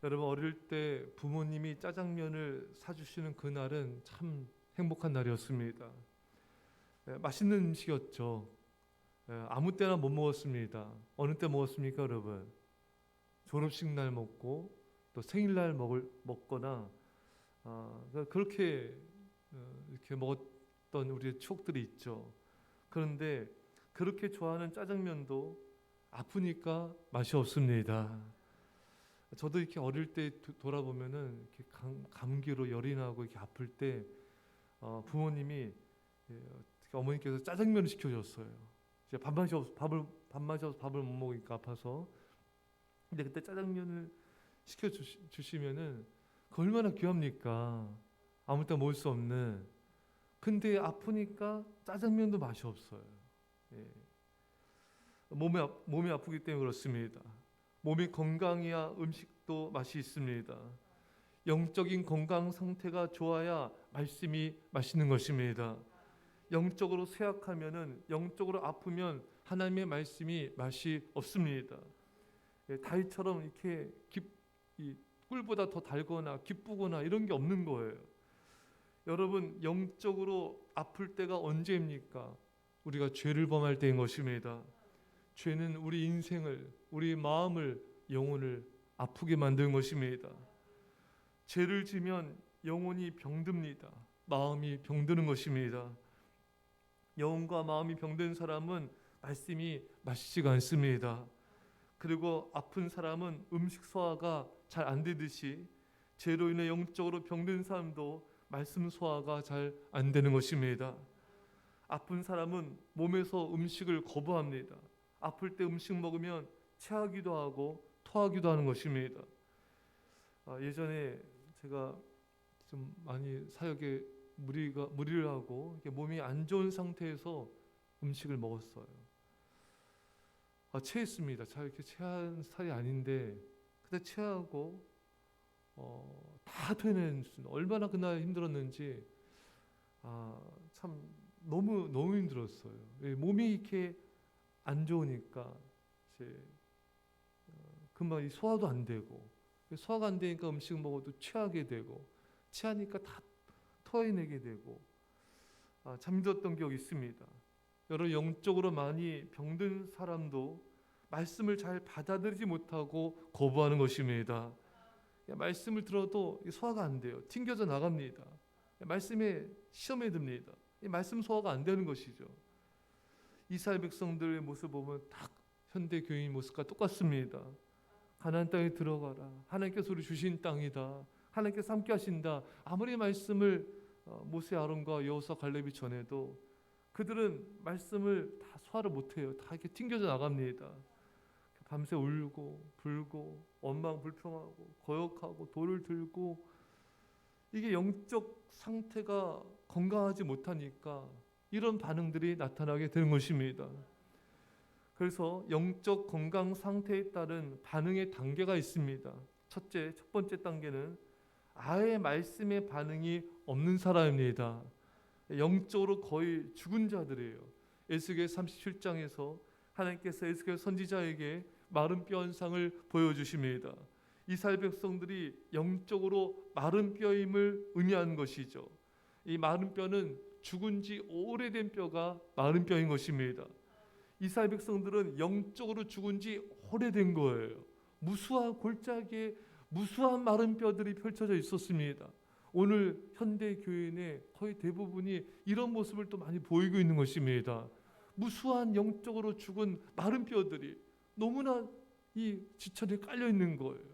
여러분, 어릴 때 부모님이 짜장면을 사주시는 그날은 참 행복한 날이었습니다. 맛있는 음식이었죠. 아무 때나 못 먹었습니다. 어느 때 먹었습니까, 여러분? 졸업식 날 먹고 또 생일날 먹거나 그렇게 이렇게 먹었던 우리의 추억들이 있죠. 그런데 그렇게 좋아하는 짜장면도 아프니까 맛이 없습니다. 저도 이렇게 어릴 때 돌아보면은 이렇게 감기로 열이 나고 이렇게 아플 때 부모님이 특히 어머니께서 짜장면을 시켜줬어요. 이제 밥맛이 없어 밥을 못 먹으니까 아파서. 근데 그때 짜장면을 시켜주시면은 그 얼마나 귀합니까? 아무 때나 먹을 수 없는. 근데 아프니까 짜장면도 맛이 없어요. 예. 몸이 아프기 때문에 그렇습니다. 몸이 건강해야 음식도 맛이 있습니다. 영적인 건강 상태가 좋아야 말씀이 맛있는 것입니다. 영적으로 쇠약하면은, 영적으로 아프면 하나님의 말씀이 맛이 없습니다. 다윗처럼 이렇게 이 꿀보다 더 달거나 기쁘거나 이런 게 없는 거예요. 여러분, 영적으로 아플 때가 언제입니까? 우리가 죄를 범할 때인 것입니다. 죄는 우리 인생을, 우리 마음을, 영혼을 아프게 만드는 것입니다. 죄를 지면 영혼이 병듭니다. 마음이 병드는 것입니다. 영혼과 마음이 병든 사람은 말씀이 맛있지가 않습니다. 그리고 아픈 사람은 음식 소화가 잘 안 되듯이 죄로 인해 영적으로 병든 사람도 말씀 소화가 잘 안 되는 것입니다. 아픈 사람은 몸에서 음식을 거부합니다. 아플 때 음식 먹으면 체하기도 하고 토하기도 하는 것입니다. 예전에 제가 좀 많이 사역에 무리를 하고 몸이 안 좋은 상태에서 음식을 먹었어요. 체했습니다. 잘 이렇게 체한 스타일이 아닌데 그때 체하고 다 토해낸 순. 얼마나 그날 힘들었는지 참 너무 힘들었어요. 몸이 이렇게 안 좋으니까 이제 금방 소화도 안 되고, 소화가 안 되니까 음식 먹어도 체하게 되고, 체하니까 다 토해내게 되고, 참 힘들었던 기억이 있습니다. 여러 영적으로 많이 병든 사람도 말씀을 잘 받아들이지 못하고 거부하는 것입니다. 말씀을 들어도 소화가 안 돼요. 튕겨져 나갑니다. 말씀에 시험에 듭니다. 말씀 소화가 안 되는 것이죠. 이스라엘 백성들의 모습을 보면 딱 현대 교인 모습과 똑같습니다. 가나안 땅에 들어가라. 하나님께서 우리 주신 땅이다. 하나님께서 함께 하신다. 아무리 말씀을 모세, 아론과 여호수아, 갈렙이 전해도 그들은 말씀을 다 소화를 못해요. 다 이렇게 튕겨져 나갑니다. 밤새 울고 불고 원망불평하고 거역하고 돌을 들고, 이게 영적 상태가 건강하지 못하니까 이런 반응들이 나타나게 되는 것입니다. 그래서 영적 건강 상태에 따른 반응의 단계가 있습니다. 첫 번째 단계는 아예 말씀의 반응이 없는 사람입니다. 영적으로 거의 죽은 자들이에요. 에스겔 37장에서 하나님께서 에스겔 선지자에게 마른 뼈 현상을 보여주십니다. 이스라엘 백성들이 영적으로 마른 뼈임을 의미하는 것이죠. 이 마른 뼈는 죽은 지 오래된 뼈가 마른 뼈인 것입니다. 이스라엘 백성들은 영적으로 죽은 지 오래된 거예요. 무수한 골짜기에 무수한 마른 뼈들이 펼쳐져 있었습니다. 오늘 현대 교인의 거의 대부분이 이런 모습을 또 많이 보이고 있는 것입니다. 무수한 영적으로 죽은 마른 뼈들이 너무나 이 지천에 깔려 있는 거예요.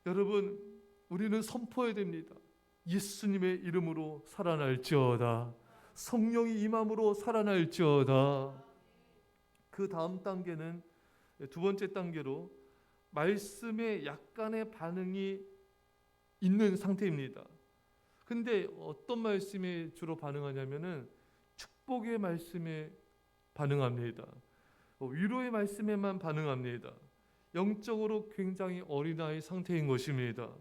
여러분, 우리는 선포해야 됩니다. 예수님의 이름으로 살아날지어다. 성령이 임함으로 살아날지어다. 그 다음 단계는, 두 번째 단계로 말씀에 약간의 반응이 있는 상태입니다. 근데 어떤 말씀에 주로 반응하냐면은 축복의 말씀에 반응합니다. 위로의 말씀에만 반응합니다. 영적으로 굉장히 어린아이 상태인 것입니다.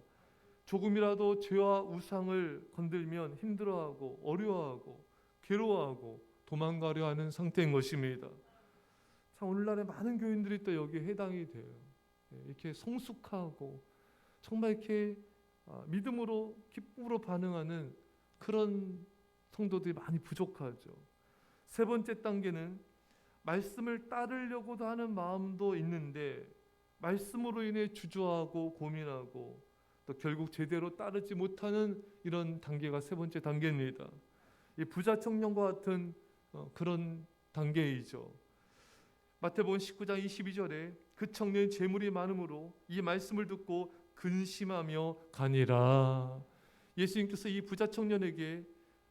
조금이라도 죄와 우상을 건들면 힘들어하고 어려워하고 괴로워하고 도망가려 하는 상태인 것입니다. 참 오늘날의 많은 교인들이 또 여기에 해당이 돼요. 이렇게 성숙하고 정말 이렇게 믿음으로 기쁨으로 반응하는 그런 성도들이 많이 부족하죠. 세 번째 단계는 말씀을 따르려고도 하는 마음도 있는데 말씀으로 인해 주저하고 고민하고 또 결국 제대로 따르지 못하는 이런 단계가 세 번째 단계입니다. 이 부자 청년과 같은 그런 단계이죠. 마태복음 19장 22절에 그 청년이 재물이 많으므로 이 말씀을 듣고 근심하며 가니라. 예수님께서 이 부자 청년에게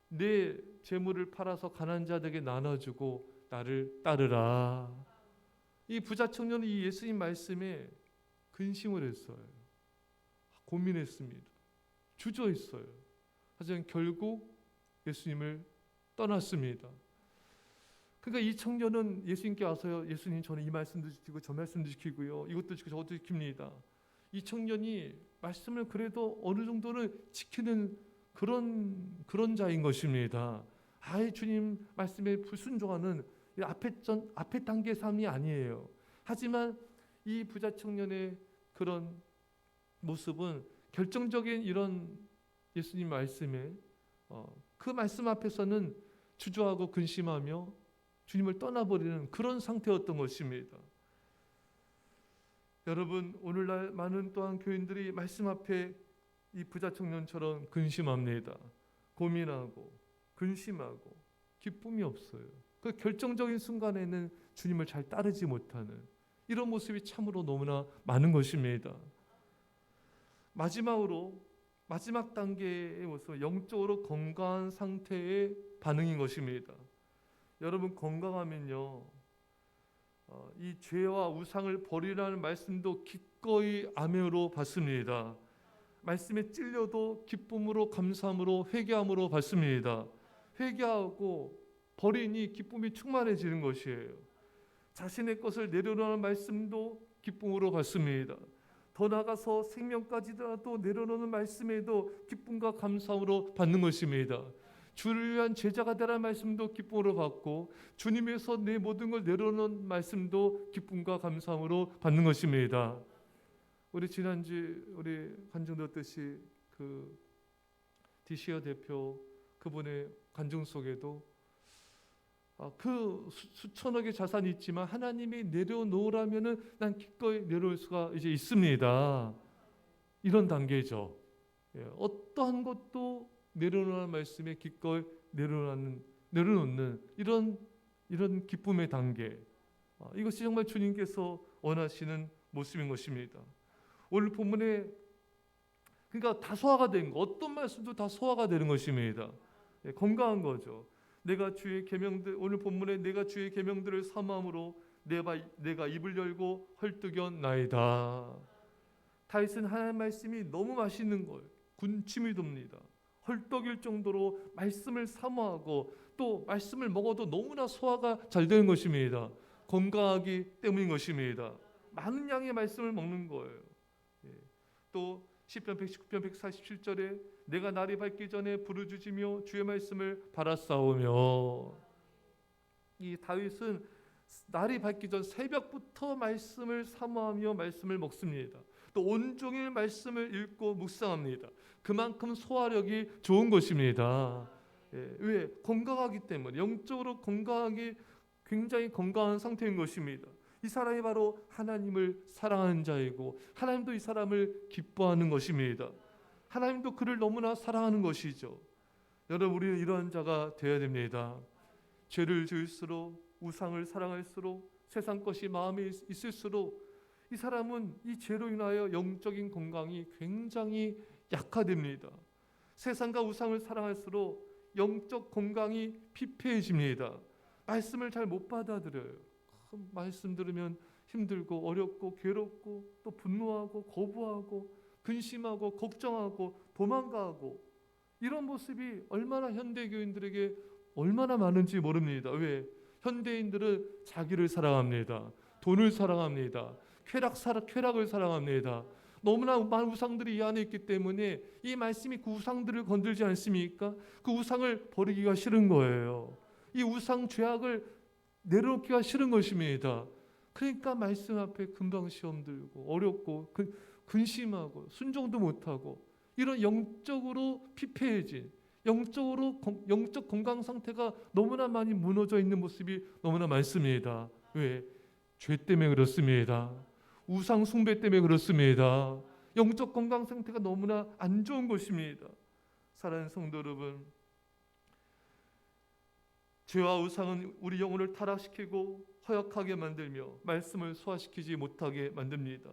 내 재물을 팔아서 가난한 자들에게 나눠주고 나를 따르라. 이 부자 청년은 이 예수님 말씀에 근심을 했어요. 고민했습니다. 주저했어요. 하지만 결국 예수님을 떠났습니다. 그러니까 이 청년은 예수님께 와서요, 예수님 저는 이 말씀도 지키고 저 말씀도 지키고요, 이것도 지키고 저것도 지킵니다. 이 청년이 말씀을 그래도 어느 정도는 지키는 그런 자인 것입니다. 아예 주님 말씀에 불순종하는 앞에 단계 삶이 아니에요. 하지만 이 부자 청년의 그런 모습은 결정적인 이런 예수님 말씀에 그 말씀 앞에서는 주저하고 근심하며 주님을 떠나버리는 그런 상태였던 것입니다. 여러분, 오늘날 많은 또한 교인들이 말씀 앞에 이 부자 청년처럼 근심합니다. 고민하고 근심하고 기쁨이 없어요. 그 결정적인 순간에는 주님을 잘 따르지 못하는 이런 모습이 참으로 너무나 많은 것입니다. 마지막 단계의 모습은 영적으로 건강한 상태의 반응인 것입니다. 여러분, 건강하면요, 이 죄와 우상을 버리라는 말씀도 기꺼이 아멘으로 받습니다. 말씀에 찔려도 기쁨으로 감사함으로 회개함으로 받습니다. 회개하고 버리니 기쁨이 충만해지는 것이에요. 자신의 것을 내려놓는 말씀도 기쁨으로 받습니다. 더 나아가서 생명까지라도 내려놓는 말씀에도 기쁨과 감사함으로 받는 것입니다. 주를 위한 제자가 되라는 말씀도 기쁨으로 받고 주님에서 내 모든 걸 내려놓는 말씀도 기쁨과 감사함으로 받는 것입니다. 우리 지난주 우리 간증 들었듯이 그 디시어 대표 그분의 간증 속에도 그 수천억의 자산이 있지만 하나님이 내려놓으라면은 난 기꺼이 내려올 수가 이제 있습니다. 이런 단계죠. 어떠한 것도 내려놓는 말씀에 기꺼이 내려놓는 이런 기쁨의 단계. 이것이 정말 주님께서 원하시는 모습인 것입니다. 오늘 본문에 그러니까 다 소화가 된 거, 어떤 말씀도 다 소화가 되는 것입니다. 건강한 거죠. 내가 주의 계명들, 오늘 본문에 내가 주의 계명들을 사모함으로 내가 입을 열고 헐떡였나이다. 다윗은 하나님 말씀이 너무 맛있는 걸 군침이 돕니다. 헐떡일 정도로 말씀을 사모하고 또 말씀을 먹어도 너무나 소화가 잘 되는 것입니다. 건강하기 때문인 것입니다. 많은 양의 말씀을 먹는 거예요. 또 시편 119편 147절에 내가 날이 밝기 전에 부르짖으며 주의 말씀을 바라싸우며, 이 다윗은 날이 밝기 전 새벽부터 말씀을 사모하며 말씀을 먹습니다. 또 온종일 말씀을 읽고 묵상합니다. 그만큼 소화력이 좋은 것입니다. 왜? 건강하기 때문에, 영적으로 건강하기 굉장히 건강한 상태인 것입니다. 이 사람이 바로 하나님을 사랑하는 자이고 하나님도 이 사람을 기뻐하는 것입니다. 하나님도 그를 너무나 사랑하는 것이죠. 여러분, 우리는 이러한 자가 되어야 됩니다. 죄를 지을수록, 우상을 사랑할수록, 세상 것이 마음에 있을수록 이 사람은 이 죄로 인하여 영적인 건강이 굉장히 약화됩니다. 세상과 우상을 사랑할수록 영적 건강이 피폐해집니다. 말씀을 잘 못 받아들여요. 말씀 들으면 힘들고 어렵고 괴롭고 또 분노하고 거부하고 근심하고 걱정하고 도망가고, 이런 모습이 얼마나 현대교인들에게 얼마나 많은지 모릅니다. 왜? 현대인들은 자기를 사랑합니다. 돈을 사랑합니다. 쾌락을 사랑합니다. 너무나 많은 우상들이 이 안에 있기 때문에 이 말씀이 그 우상들을 건들지 않습니까? 그 우상을 버리기가 싫은 거예요. 이 우상 죄악을 내려놓기가 싫은 것입니다. 그러니까 말씀 앞에 금방 시험 들고 어렵고 근심하고 순종도 못하고 이런 영적으로 피폐해진 영적 건강 상태가 너무나 많이 무너져 있는 모습이 너무나 많습니다. 왜? 죄 때문에 그렇습니다. 우상 숭배 때문에 그렇습니다. 영적 건강 상태가 너무나 안 좋은 것입니다. 사랑하는 성도 여러분, 죄와 우상은 우리 영혼을 타락시키고 허약하게 만들며 말씀을 소화시키지 못하게 만듭니다.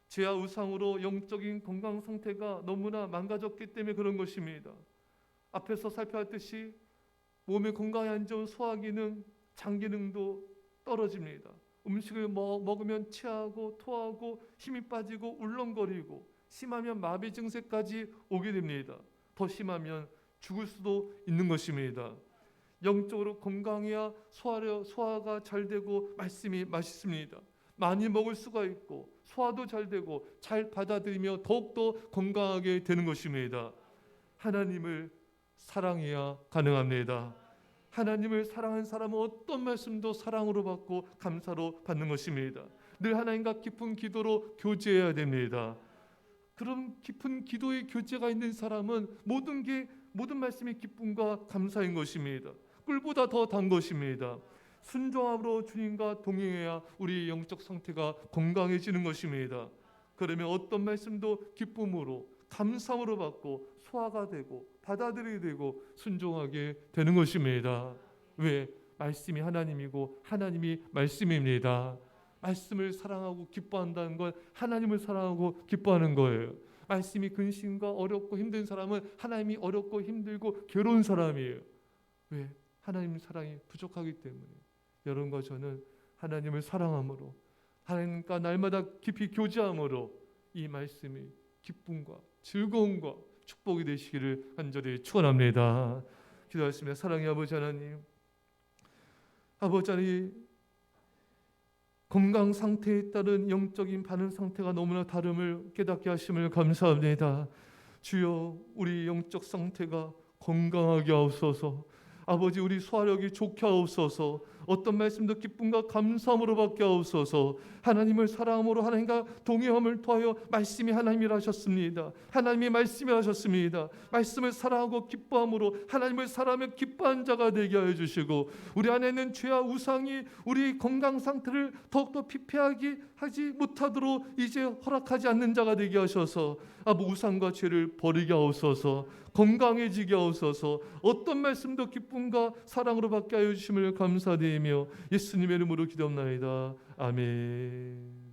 죄와 우상으로 영적인 건강 상태가 너무나 망가졌기 때문에 그런 것입니다. 앞에서 살펴봤듯이 몸의 건강에 안 좋은 소화 기능, 장 기능도 떨어집니다. 음식을 먹으면 체하고 토하고 힘이 빠지고 울렁거리고 심하면 마비 증세까지 오게 됩니다. 더 심하면 죽을 수도 있는 것입니다. 영적으로 건강해야 소화가 잘 되고 말씀이 맛있습니다. 많이 먹을 수가 있고 소화도 잘 되고 잘 받아들이며 더욱더 건강하게 되는 것입니다. 하나님을 사랑해야 가능합니다. 하나님을 사랑하는 사람은 어떤 말씀도 사랑으로 받고 감사로 받는 것입니다. 늘 하나님과 깊은 기도로 교제해야 됩니다. 그런 깊은 기도의 교제가 있는 사람은 모든 말씀이 기쁨과 감사인 것입니다. 꿀보다 더 단 것입니다. 순종함으로 주님과 동행해야 우리의 영적 상태가 건강해지는 것입니다. 그러면 어떤 말씀도 기쁨으로 감사함으로 받고 소화가 되고 받아들이게 되고 순종하게 되는 것입니다. 왜? 말씀이 하나님이고 하나님이 말씀입니다. 말씀을 사랑하고 기뻐한다는 건 하나님을 사랑하고 기뻐하는 거예요. 말씀이 근심과 어렵고 힘든 사람은 하나님이 어렵고 힘들고 괴로운 사람이에요. 왜? 하나님 사랑이 부족하기 때문에. 여러분과 저는 하나님을 사랑함으로 하나님과 날마다 깊이 교제함으로 이 말씀이 기쁨과 즐거움과 축복이 되시기를 간절히 축원합니다. 기도하겠습니다. 사랑의 아버지 하나님, 아버지 하나님, 건강 상태에 따른 영적인 반응 상태가 너무나 다름을 깨닫게 하심을 감사합니다. 주여, 우리 영적 상태가 건강하게 하옵소서. 아버지, 우리 소화력이 좋게 하옵소서. 어떤 말씀도 기쁨과 감사함으로 받게 하옵소서. 하나님을 사랑함으로 하나님과 동행함을 통하여 말씀이 하나님이라 하셨습니다. 하나님이 말씀이라 하셨습니다. 말씀을 사랑하고 기뻐함으로 하나님을 사랑하며 기뻐한 자가 되게 하여 주시고, 우리 안에 있는 죄와 우상이 우리 건강 상태를 더욱더 피폐하게 하지 못하도록 이제 허락하지 않는 자가 되게 하셔서 우상과 죄를 버리게 하옵소서. 건강해지게 하옵소서. 어떤 말씀도 기쁨과 사랑으로 받게 하여 주심을 감사드리며 예수님의 이름으로 기도합나이다. 아멘.